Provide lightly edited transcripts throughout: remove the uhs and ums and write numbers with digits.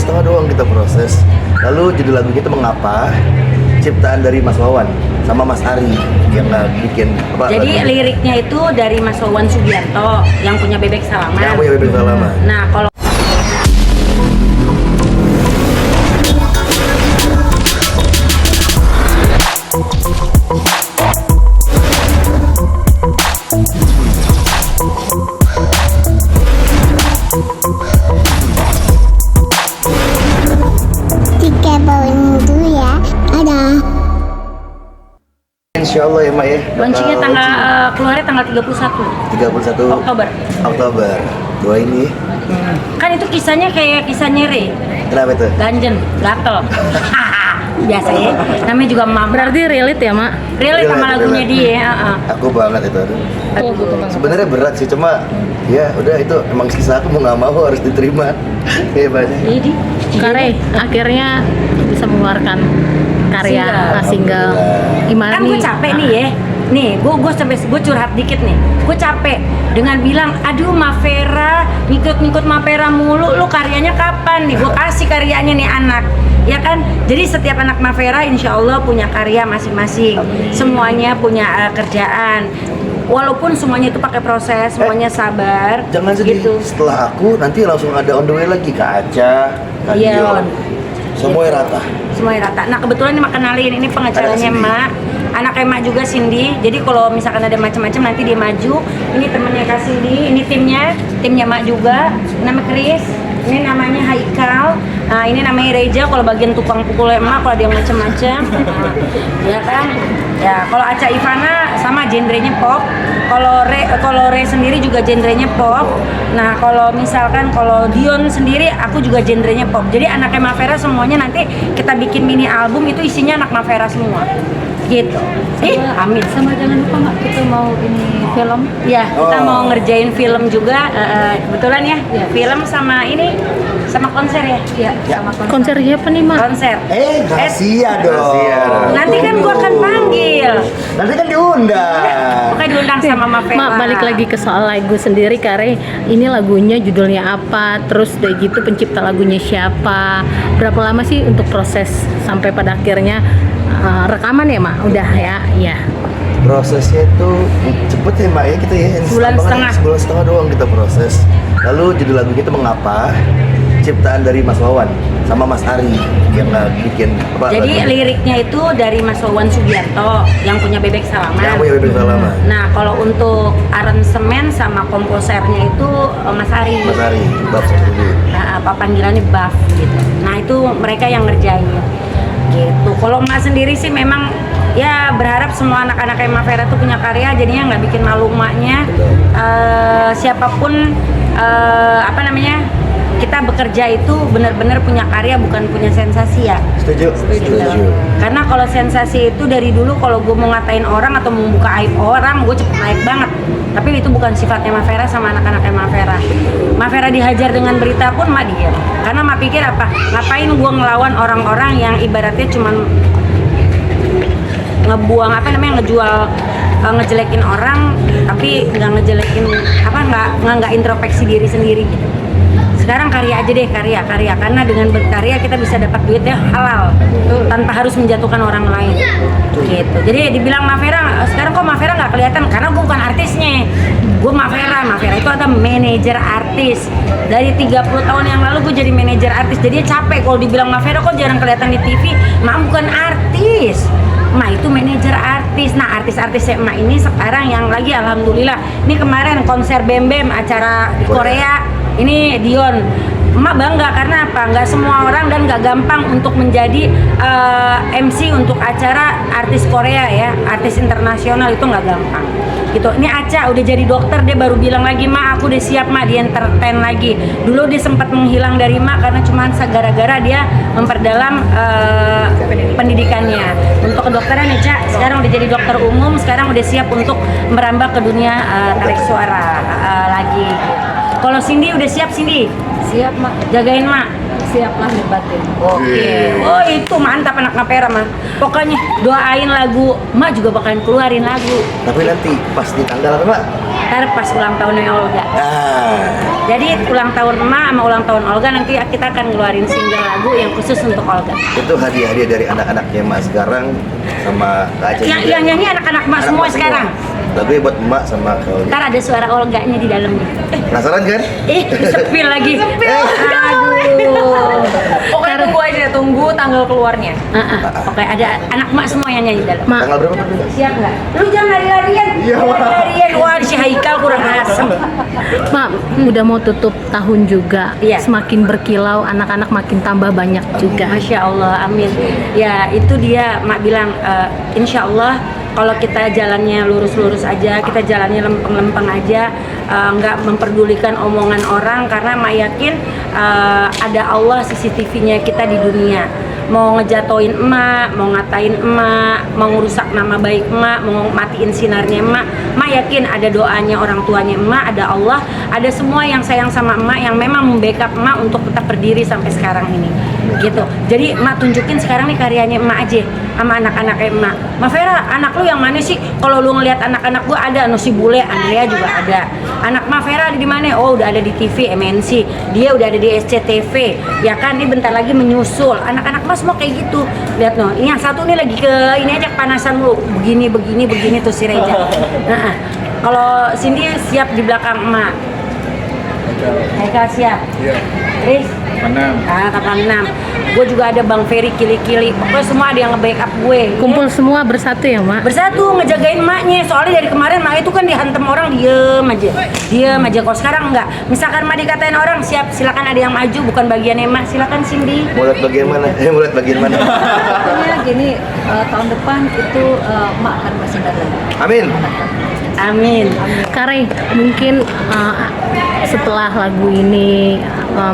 setengah doang kita proses. Lalu judul lagu kita Mengapa, ciptaan dari Mas Wawan sama Mas Ari yang bikin apa? Jadi lagunya. liriknya itu dari Mas Wawan Sugiarto yang punya Bebek Salaman. Yang punya Bebek Salaman. Nah, kalau Tiga bawang dulu ya. Ada. Insya Allah ya Mak ya. launchingnya keluarnya tanggal 31 31 Oktober. Oktober. Doain nih. Kan itu kisahnya kayak kisah nyere, Kenapa tuh? ganjen, gatel. Biasa ya. Namanya juga mama. Berarti relate ya, Mak? Relate sama lagunya Relate. dia. Aku banget itu. Sebenarnya berat sih, cuma ya udah itu emang kisah aku mau nggak mau harus diterima. Kayak banyak. Jadi Kare akhirnya bisa mengeluarkan karya single. Gimana kan gue capek nih ya. Nih, gue curhat dikit nih. Gue capek dengan bilang, aduh Mavera, ngikut Mavera mulu, lu karyanya kapan nih? Gue kasih karyanya nih anak, ya kan? Jadi setiap anak Mavera insya Allah punya karya masing-masing. Semuanya punya kerjaan. Walaupun semuanya itu pakai proses, semuanya sabar. Jangan sedih. Gitu. Setelah aku nanti langsung ada on the way lagi Kak Aca, Kak Iya, Dion. On. Semuanya Gitu. rata. Semuanya rata. Nah kebetulan ini kenalin, ini pengacaranya Ada Cindy. Mak, anak Mak juga Cindy. Jadi kalau misalkan ada macam-macam nanti dia maju. Ini temennya Kak Cindy, ini timnya Mak juga. Nama Chris, ini namanya Haikal. Nah ini namanya Reja. Kalau bagian tukang pukul Mak, kalau ada yang macam-macam, ya kan. Ya kalau Aca Ivana sama genrenya pop. Kalau Re sendiri juga genrenya pop. Nah kalau misalkan kalau Dion sendiri aku juga genrenya pop. Jadi anaknya Mavera semuanya nanti kita bikin mini album itu isinya anak Mavera semua. Gitu. Amin. Sama jangan lupa Mak, kita mau ini film. Ya, kita Oh. mau ngerjain film juga kebetulan ya. Film sama ini sama konser ya. Iya, sama konser. Konser siapa nih, Mak? Konser. Rahasia dong. Nanti kan gua akan panggil. Nanti kan diundang. Pokoknya diundang sama Mavera. Mak, balik lagi ke soal lagu sendiri, Kare. Ini lagunya judulnya apa? Terus udah gitu pencipta lagunya siapa? Berapa lama sih untuk proses sampai pada akhirnya rekaman ya, Mak? Udah ya, iya. Prosesnya itu cepet ya Mbak ya kita ya. Sebulan setengah. Sebulan setengah doang kita proses. Lalu judul lagu kita Mengapa, ciptaan dari Mas Wawan sama Mas Ari yang bikin apa? Jadi lagunya. liriknya itu dari Mas Wawan Sugiarto yang punya Bebek Salaman. Yang punya Bebek Salaman. Nah, kalau untuk aransemen sama komposernya itu Mas Ari. Mas Ari, Bab Studio. Nah, apa panggilannya Buff gitu. Nah, itu mereka yang ngerjain. Gitu. Kalau Mak sendiri sih memang ya berharap semua anak-anak kayak Mavera tuh punya karya, jadinya nggak bikin malu emaknya. Siapapun apa namanya, kita bekerja itu benar-benar punya karya, bukan punya sensasi ya. Setuju? Setuju. Karena kalau sensasi itu dari dulu kalau gue mau ngatain orang atau mau buka aib orang, gue cepet naik banget. Tapi itu bukan sifatnya Mavera sama anak-anaknya Mavera. Mavera dihajar dengan berita pun Mak diem. Karena Mak pikir apa? Ngapain gue ngelawan orang-orang yang ibaratnya cuman ngebuang apa namanya, ngejual ngejelekin orang, tapi nggak ngejelekin apa, nggak introspeksi diri sendiri gitu. Sekarang karya aja deh, karya karena dengan berkarya kita bisa dapat duitnya halal tanpa harus menjatuhkan orang lain gitu. Jadi dibilang Mavera sekarang kok Mavera nggak kelihatan karena gue bukan artisnya. Gue Mavera itu ada manajer artis. Dari 30 tahun yang lalu gue jadi manajer artis. Jadi capek kalau dibilang Mavera kok jarang kelihatan di TV. Mak bukan artis. Mak itu manajer artis. Nah artis-artisnya Mak ini sekarang yang lagi alhamdulillah. Ini kemarin konser Bem Bem acara di Korea. Ini Dion. Emak bangga karena apa? Nggak semua orang dan nggak gampang untuk menjadi MC untuk acara artis Korea ya, artis internasional itu nggak gampang. Gitu. Ini Aca udah jadi dokter, dia baru bilang lagi, "Mak, aku udah siap Mak di entertain lagi." Dulu dia sempat menghilang dari Mak karena cuma gara-gara dia memperdalam pendidikannya untuk kedokteran ya, Ca. Sekarang udah jadi dokter umum, sekarang udah siap untuk merambah ke dunia tarik suara lagi. Kalau Cindy udah siap, Cindy? Siap, Mak. Jagain Mak. Siap lah debatin. Oke. Oh itu mantap anak Mavera mah. Pokoknya doain lagu, Mak juga bakalan keluarin lagu. Tapi nanti pas di tanggal apa Mbak? ntar pas ulang tahunnya Olga. Nah, Jadi ulang tahun emak sama ulang tahun Olga nanti kita akan ngeluarin single lagu yang khusus untuk Olga. itu hadiah-hadiah dari anak-anaknya Mak sekarang sama Kak Aceh Yang juga. nyanyi anak-anak emak semua sekarang. Lagunya buat Emak sama Kak Olga. Ntar ada suara Olganya di dalamnya. Penasaran kan? Sepil lagi. Oh, Aduh. Pokoknya tunggu aja, tunggu tanggal keluarnya. Oke, ada anak emak semua yang nyanyi di dalam. Mak, Tanggal berapa tuh? Siap nggak? Lu jangan lari-larian. Iya, Mak. Lari-larian. Wah, si Haikal kurang asem. Mak, udah mau tutup tahun juga. Iya. Semakin berkilau, anak-anak makin tambah banyak juga. Masya Allah, amin. Ya itu dia, Mak bilang, insya Allah kalau kita jalannya lurus-lurus aja, kita jalannya lempeng-lempeng aja, nggak memperdulikan omongan orang, karena Mak yakin ada Allah CCTV-nya kita di dunia. Mau ngejatoin emak, mau ngatain emak, mau ngerusak nama baik emak, mau matiin sinarnya emak, Mak yakin ada doanya orang tuanya emak, ada Allah, ada semua yang sayang sama emak, yang memang membackup emak untuk tetap berdiri sampai sekarang ini gitu. Jadi emak tunjukin sekarang nih karyanya emak aja sama anak-anaknya emak. Ma Vera, anak lu yang mana sih? Kalau lu ngelihat anak-anak gua ada si Bule, Andrea juga ada. Anak Ma Vera ada di mana? Oh, udah ada di TV MNC. Dia udah ada di SCTV. Ya kan, ini bentar lagi menyusul. Anak-anak Mas semua kayak gitu. Lihat no, ini yang satu nih lagi ke ini aja kepanasan lu. Begini tuh si Reja. Nah, kalau Cindy siap di belakang emak. Haikal siap. Iya. Riz, Mana? kakak 6. Gue juga ada Bang Ferry kili-kili. Pokoknya semua ada yang nge-backup gue. Kumpul semua bersatu ya, Mak? Bersatu ngejagain emaknya. Soalnya dari kemarin emak itu kan dihantem orang, diem aja. Kalau sekarang enggak. Misalkan emak dikatain orang, siap, silakan ada yang maju, bukan bagiannya emak. Silakan Cindy. Mau lihat bagian mana? Mau lihat bagian mana? Pokoknya gini, tahun depan itu Mak akan masih datang. Amin. Amin. Kare, mungkin setelah lagu ini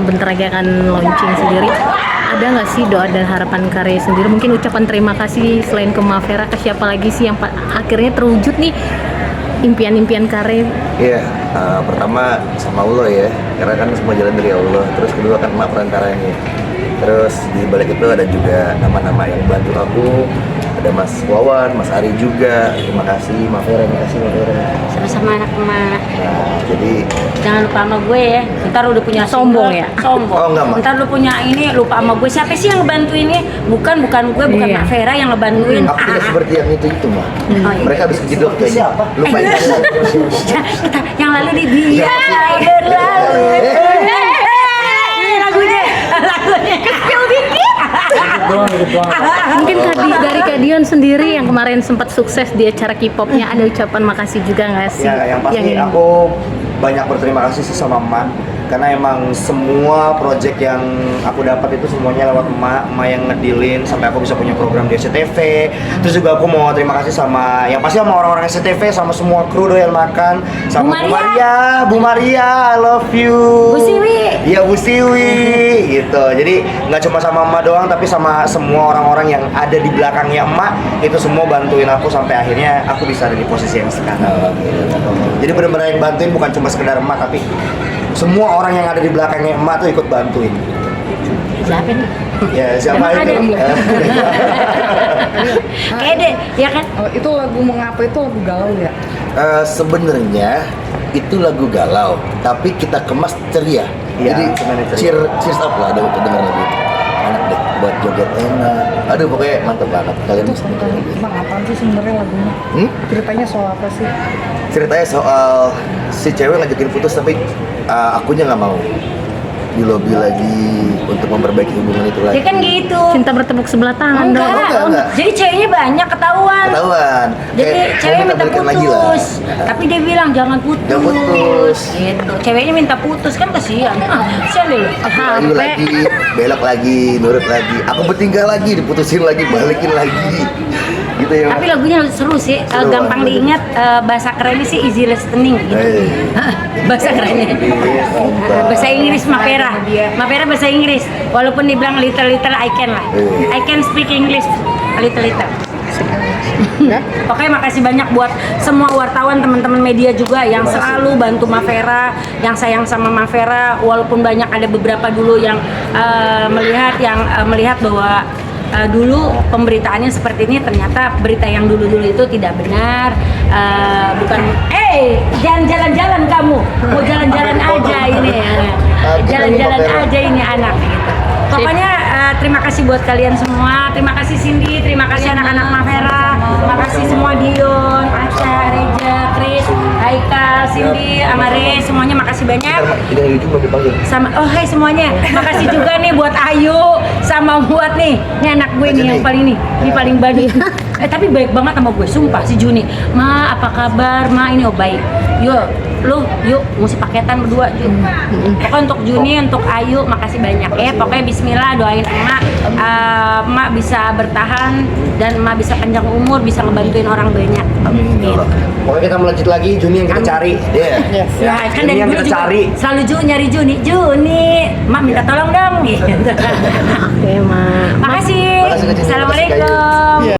bentar lagi akan launching sendiri, ada nggak sih doa dan harapan Kare sendiri? Mungkin ucapan terima kasih selain ke Ma Vera, ke siapa lagi sih yang akhirnya terwujud nih impian-impian Kare? Iya, pertama sama Allah ya, karena kan semua jalan dari Allah. Terus kedua kan Mak perantaranya. Terus di balik itu ada juga nama-nama yang bantu aku. Ada Mas Wawan, Mas Ari juga. Terima kasih, Ma Vera, terima kasih Ma Vera. Sama-sama anak emak. Nah, jadi Jangan lupa sama gue ya. Ntar udah punya Sombong single, ya? Sombong. Oh, enggak, Mak. Ntar lu punya ini lupa sama gue. Siapa sih yang ngebantuin ini? Bukan gue, bukan Iya. Mak Vera yang ngebantuin. aku tidak seperti yang itu Mak. Oh, iya. Mereka habis kejedot kayaknya. Lupa itu. Yang lalu di dia berlalu. Ini lagunya. Kecil dikit. Mungkin dari Kadion sendiri yang kemarin sempat sukses di acara K-popnya, ada ucapan makasih juga nggak sih? Ya, yang pasti ini? aku banyak berterima kasih sih sama emak, karena emang semua project yang aku dapat itu semuanya lewat emak yang ngedilin sampai aku bisa punya program di SCTV. Terus juga aku mau terima kasih sama yang pasti sama orang-orang SCTV, sama semua kru Doyan Makan, sama Bu Maria, I love you. Bu Siwi. Iya, Bu Siwi gitu. Jadi nggak cuma sama emak doang, tapi sama semua orang-orang yang ada di belakangnya emak, itu semua bantuin aku sampai akhirnya aku bisa ada di posisi yang sekarang. Jadi benar-benar yang bantuin bukan cuma sekedar emak, tapi semua orang yang ada di belakangnya emak tuh ikut bantuin. Siapa nih? Ya, siapa Emang itu? Kede, ya kan? Itu lagu Mengapa itu lagu galau ya? Sebenarnya itu lagu galau, tapi kita kemas ceria. Iya, Jadi ya. cheers up lah untuk dengar lagu itu. Enak deh, buat joget enak. Aduh, pokoknya mantep banget. Kalian Itu bisa dengerin lagu ini. Bang, apaan sih sebenarnya lagunya? Ceritanya soal apa sih? Ceritanya soal si cewek ngajakin putus tapi akunya nggak mau. Di lobby lagi untuk memperbaiki hubungan itu lagi. Ya kan gitu. Cinta bertepuk sebelah tangan dong. enggak. Jadi ceweknya banyak ketahuan. Ketahuan. Jadi Kayak, ceweknya mau minta balikan lagi lah. putus, tapi dia bilang jangan putus. Jangan putus. Gitu. Ceweknya minta putus kan kesian. Kesian deh lu. Aku layu lagi, belok lagi, nurut lagi. Aku bertingkah lagi, diputusin lagi, balikin lagi. Gitu ya. Tapi lagunya seru sih, Seru gampang banget. diingat, bahasa kerennya sih easy listening gitu. Bahasa kerennya. Bahasa Inggris Mapera. Mapera bahasa Inggris. Walaupun dibilang little I can lah. I can speak English little. Oke, makasih banyak buat semua wartawan, teman-teman media juga yang selalu bantu Mafera, yang sayang sama Mafera. Walaupun banyak ada beberapa dulu yang melihat bahwa dulu pemberitaannya seperti ini, ternyata berita yang dulu-dulu itu tidak benar. Bukan, jangan jalan-jalan kamu, mau jalan-jalan aja ini ya. Jalan-jalan aja ini anak gitu. Pokoknya terima kasih buat kalian semua. Terima kasih Cindy, terima kasih anak-anak Mavera, terima kasih semua Dion, Aca, Reja, Chris, Haikal, Cindy, Amare, semuanya makasih banyak. Ini YouTube belum dipanggil. Sama hai semuanya. Makasih juga nih buat Ayu sama buat nih anak gue nih yang paling ini paling baik. Tapi baik banget sama gue, sumpah si Juni. Ma, apa kabar? Ma, ini baik. Yuk mesti paketan berdua. Pokoknya untuk Juni, untuk Ayu, makasih banyak ya. Pokoknya Bismillah, doain emak bisa bertahan dan emak bisa panjang umur, bisa ngebantuin orang banyak. Gitu. Pokoknya kita melanjut lagi Juni yang kita cari. Ya kan Juni dari yang dulu kita juga cari. selalu nyari Juni, mak minta tolong dong gitu. Oke, Ma. Makasih. Makasih, Kak Juni. Assalamualaikum.